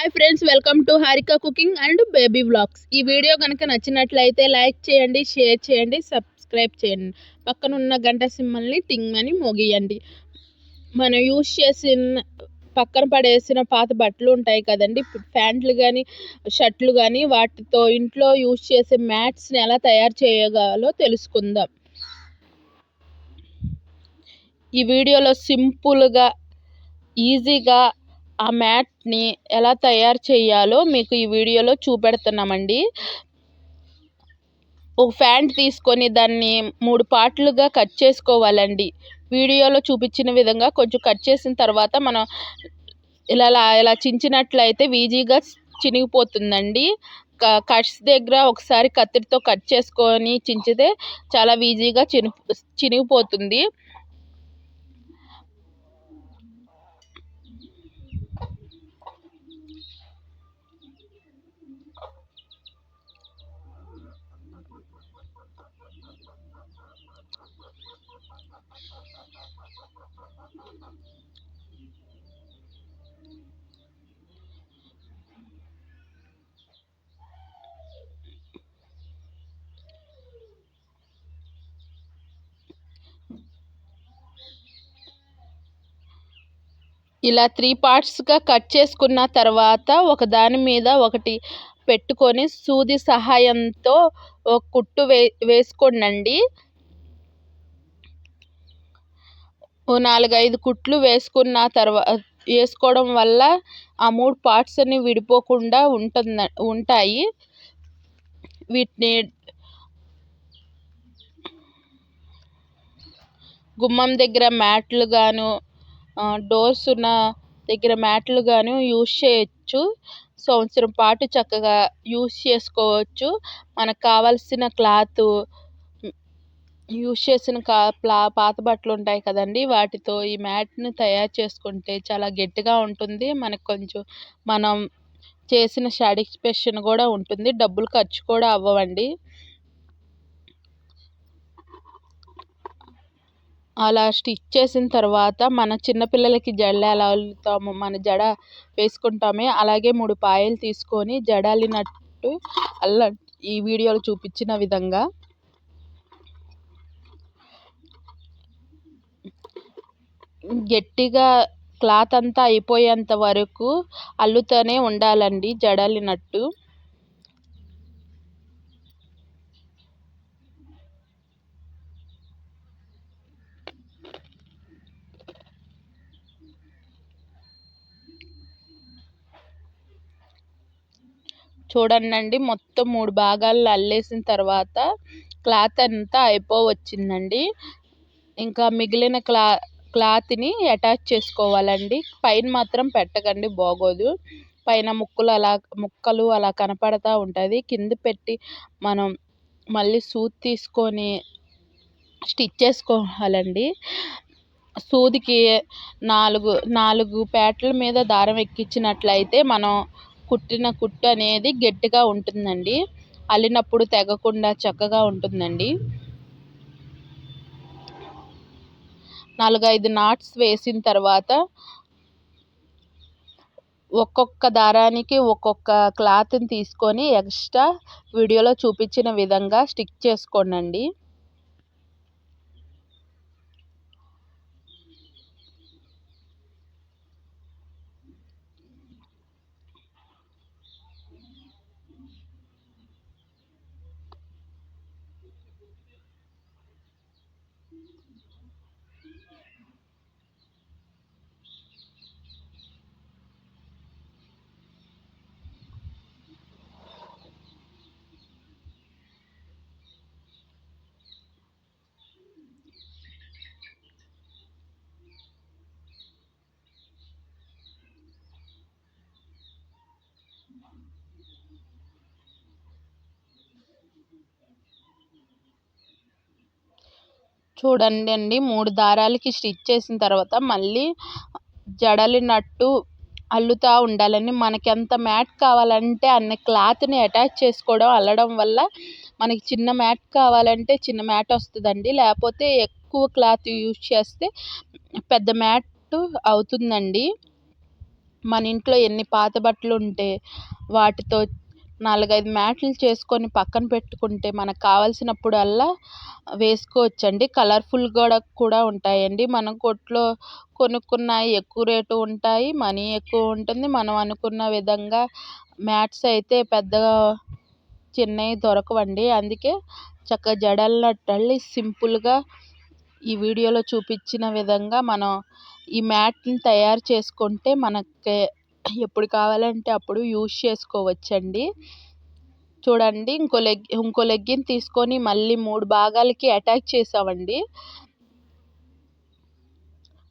Hi friends, welcome to Harika cooking and baby vlogs. ఈ video కనుక నచ్చినట్లయితే లైక్ చేయండి, షేర్ చేయండి, సబ్స్క్రైబ్ చేయండి. పక్కన ఉన్న గంట సింబల్ని టింగ్ అని మోగియండి. మనం యూజ్ చేసిన పక్కన పడేసిన పాత బట్టలు ఉంటాయి కదండి, ప్యాంట్లు కానీ షర్ట్లు కానీ, వాటితో ఇంట్లో యూజ్ చేసే మ్యాట్స్ని ఎలా తయారు చేయగలో తెలుసుకుందాం. ఈ వీడియోలో సింపుల్గా ఈజీగా ఆ మ్యాట్ని ఎలా తయారు చేయాలో మీకు ఈ వీడియోలో చూపెడుతున్నామండి. ఒక ప్యాంట్ తీసుకొని దాన్ని 3 పార్ట్లుగా కట్ చేసుకోవాలండి. వీడియోలో చూపించిన విధంగా కొంచెం కట్ చేసిన తర్వాత మనం ఇలా చించినట్లయితే ఈజీగా చినిగిపోతుందండి. కట్స్ దగ్గర ఒకసారి కత్తిరితో కట్ చేసుకొని చించితే చాలా ఈజీగా చినిగిపోతుంది. ఇలా 3 పార్ట్స్గా కట్ చేసుకున్న తర్వాత ఒక దాని మీద ఒకటి పెట్టుకొని సూది సహాయంతో ఒక కుట్టు వేసుకోండి. 4-5 కుట్లు వేసుకోవడం వల్ల ఆ 3 పార్ట్స్ అన్ని విడిపోకుండా ఉంటాయి. వీటిని గుమ్మం దగ్గర మ్యాట్లు గాను, డోర్స్ ఉన్న దగ్గర మ్యాట్లు గాను యూజ్ చేయొచ్చు. సంవత్సరం పాటు చక్కగా యూజ్ చేసుకోవచ్చు. మనకు కావాల్సిన క్లాత్ యూజ్ చేసిన పాత బట్టలు ఉంటాయి కదండి, వాటితో ఈ మ్యాట్ని తయారు చేసుకుంటే చాలా గట్టిగా ఉంటుంది. మనకు కొంచెం మనం చేసిన సాటిస్ఫాక్షన్ కూడా ఉంటుంది. డబ్బులు ఖర్చు కూడా అవ్వవండి. అలా స్టిచ్ చేసిన తర్వాత మన చిన్నపిల్లలకి జడలు ఎలా అల్లుతామో, మన జడ వేసుకుంటామే అలాగే 3 పాయలు తీసుకొని జడ అల్లినట్టు ఈ వీడియోలో చూపించిన విధంగా గట్టిగా క్లాత్ అంతా అయిపోయేంత వరకు అల్లుతూనే ఉండాలండి జడ అల్లినట్టు. చూడండి, మొత్తం 3 భాగాలు అల్లేసిన తర్వాత క్లాత్ అంతా అయిపోవచ్చిందండి. ఇంకా మిగిలిన క్లాత్ని అటాచ్ చేసుకోవాలండి. పైన మాత్రం పెట్టకండి, బాగోదు. పైన ముక్కలు అలా కనపడతా ఉంటుంది. కింద పెట్టి మనం మళ్ళీ సూది తీసుకొని స్టిచ్ చేసుకోవాలండి. సూదికి 4 పేటల మీద దారం ఎక్కించినట్లయితే మనం కుట్టిన కుట్టు అనేది గట్టిగా ఉంటుందండి. అల్లినప్పుడు తెగకుండా చక్కగా ఉంటుందండి. 4-5 నాట్స్ వేసిన తర్వాత ఒక్కొక్క దారానికి ఒక్కొక్క క్లాత్ని తీసుకొని ఎక్స్ట్రా వీడియోలో చూపించిన విధంగా స్టిక్ చేసుకోండి. చూడండి, 3 దారాలకి స్టిచ్ చేసిన తర్వాత మళ్ళీ జడలినట్టు అల్లుతూ ఉండాలని. మనకి ఎంత మ్యాట్ కావాలంటే అన్ని క్లాత్ని అటాచ్ చేసుకోవడం, అల్లడం వల్ల మనకి చిన్న మ్యాట్ కావాలంటే చిన్న మ్యాట్ వస్తుందండి. లేకపోతే ఎక్కువ క్లాత్ యూజ్ చేస్తే పెద్ద మ్యాట్ అవుతుందండి. మన ఇంట్లో ఎన్ని పాత బట్టలు ఉంటే వాటితో 4, 5 మ్యాట్లు చేసుకొని పక్కన పెట్టుకుంటే మనకు కావాల్సినప్పుడల్లా వేసుకోవచ్చండి. కలర్ఫుల్‌గా కూడా ఉంటాయండి. మనం కొట్లో కొనుక్కున్నయి ఎక్కువ రేటు ఉంటాయి. మనీ ఎక్కువ ఉంటుంది. మనం అనుకున్న విధంగా మ్యాట్స్ అయితే పెద్దగా చిన్నయి దొరకవండి. అందుకే చక్కగా జడలనట్టల్లి సింపుల్‌గా ఈ వీడియోలో చూపించిన విధంగా మనం ఈ మ్యాట్‌ని తయారు చేసుకుంటే మనకి ఎప్పుడు కావాలంటే అప్పుడు యూజ్ చేసుకోవచ్చండి. చూడండి ఇంకో లెగ్గిన్ తీసుకొని మళ్ళీ 3 భాగాలకి అటాచ్ చేసామండి.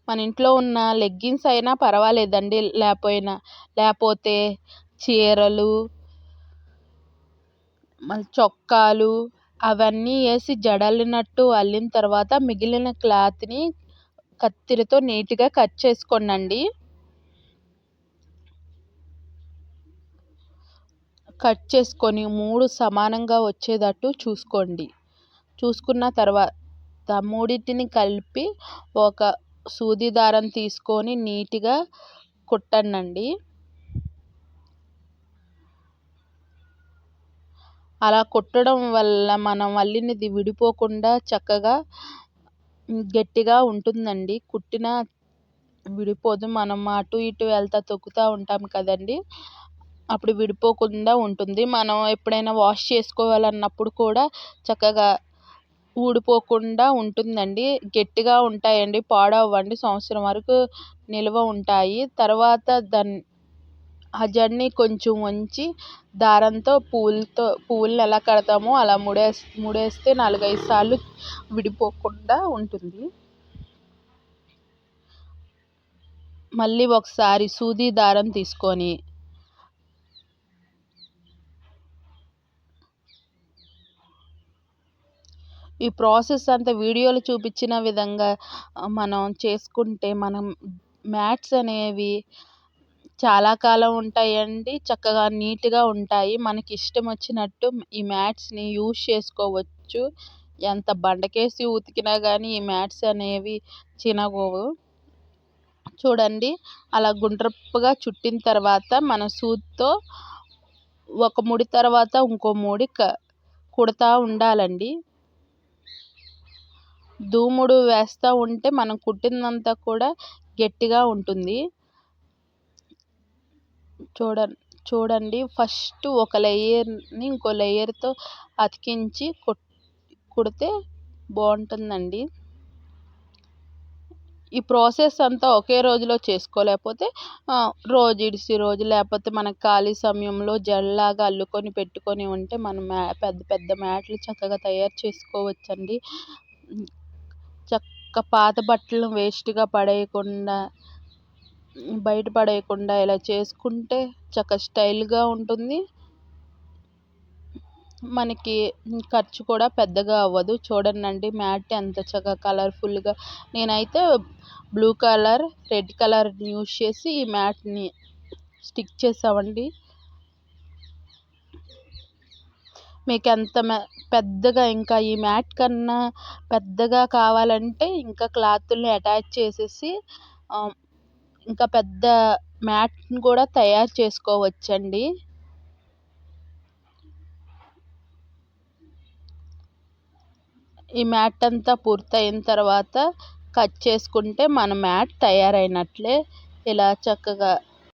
మన ఇంట్లో ఉన్న లెగ్గిన్స్ అయినా పర్వాలేదండి లేపోతే చీరలు, మళ్ళీ చొక్కాలు అవన్నీ ఏసి జడలినట్టు అల్లిన తర్వాత మిగిలిన క్లాత్‌ని కత్తెరతో నీట్‌గా కట్ చేసుకోండండి. కట్ చేసుకొని 3 సమానంగా వచ్చేటట్టు చూసుకోండి. చూసుకున్న తర్వాత మూడిటిని కలిపి ఒక సూది దారం తీసుకొని నీట్‌గా కుట్టండండి. అలా కుట్టడం వల్ల మనం అల్లినది విడిపోకుండా చక్కగా గట్టిగా ఉంటుందండి. కుట్టినా విడిపోదు. మనం అటు ఇటు వెళ్తా తొక్కుతా ఉంటాం కదండీ! అప్పుడు విడిపోకుండా ఉంటుంది. మనం ఎప్పుడైనా వాష్ చేసుకోవాలన్నప్పుడు కూడా చక్కగా ఊడిపోకుండా ఉంటుందండి. గట్టిగా ఉంటాయండి. పాడవ్వండి. సంవత్సరం వరకు నిల్వ ఉంటాయి. తర్వాత ఆ జడని కొంచెం వంచి దారంతో పువ్వుల్ని ఎలా కడతామో అలా ముడేస్తే 4, 5 సార్లు విడిపోకుండా ఉంటుంది. మళ్ళీ ఒకసారి సూది దారం తీసుకొని ఈ ప్రాసెస్ అంతా వీడియోలో చూపించిన విధంగా మనం చేసుకుంటే మనం మ్యాట్స్ అనేవి చాలా కాలం ఉంటాయండి. చక్కగా నీట్‌గా ఉంటాయి. మనకి ఇష్టం వచ్చినట్టు ఈ మ్యాట్స్‌ని యూజ్ చేసుకోవచ్చు. ఎంత బండకేసి ఉతికినా గానీ ఈ మ్యాట్స్ అనేవి చినగవు. చూడండి అలా గుండ్రపుగా చుట్టిన తర్వాత మనం సూదితో ఒక ముడి తర్వాత ఇంకో ముడి కుడతా ఉండాలండి. దూముడు వేస్తూ ఉంటే మనం కుట్టిందంతా కూడా గట్టిగా ఉంటుంది. చూడండి ఫస్ట్ ఒక లేయర్‌ని ఇంకో లేయర్‌తో అతికించి కుడితే బాగుంటుందండి. ఈ ప్రాసెస్ అంతా ఒకే రోజులో చేసుకోలేకపోతే రోజు ఇడిసి రోజు లేకపోతే మనకు ఖాళీ సమయంలో జడలాగా అల్లుకొని పెట్టుకొని ఉంటే మనం పెద్ద పెద్ద మ్యాట్లు చక్కగా తయారు చేసుకోవచ్చండి. పాత బట్టలను వేస్ట్‌గా బయట పడేయకుండా ఇలా చేసుకుంటే చక్కగా స్టైల్‌గా ఉంటుంది. మనకి ఖర్చు కూడా పెద్దగా అవ్వదు. చూడండి మ్యాట్ ఎంత చక్కగా కలర్ఫుల్‌గా నేనైతే బ్లూ కలర్, రెడ్ కలర్‌ని యూజ్ చేసి ఈ మ్యాట్‌ని స్టిక్ చేసామండి. మీకు ఎంత పెద్దగా ఇంకా ఈ మ్యాట్ కన్నా పెద్దగా కావాలంటే ఇంకా క్లాతుల్ని అటాచ్ చేసేసి ఇంకా పెద్ద మ్యాట్‌ని కూడా తయారు చేసుకోవచ్చండి. ఈ మ్యాట్ అంతా పూర్తయిన తర్వాత కట్ చేసుకుంటే మన మ్యాట్ తయారైనట్లే. ఇలా చక్కగా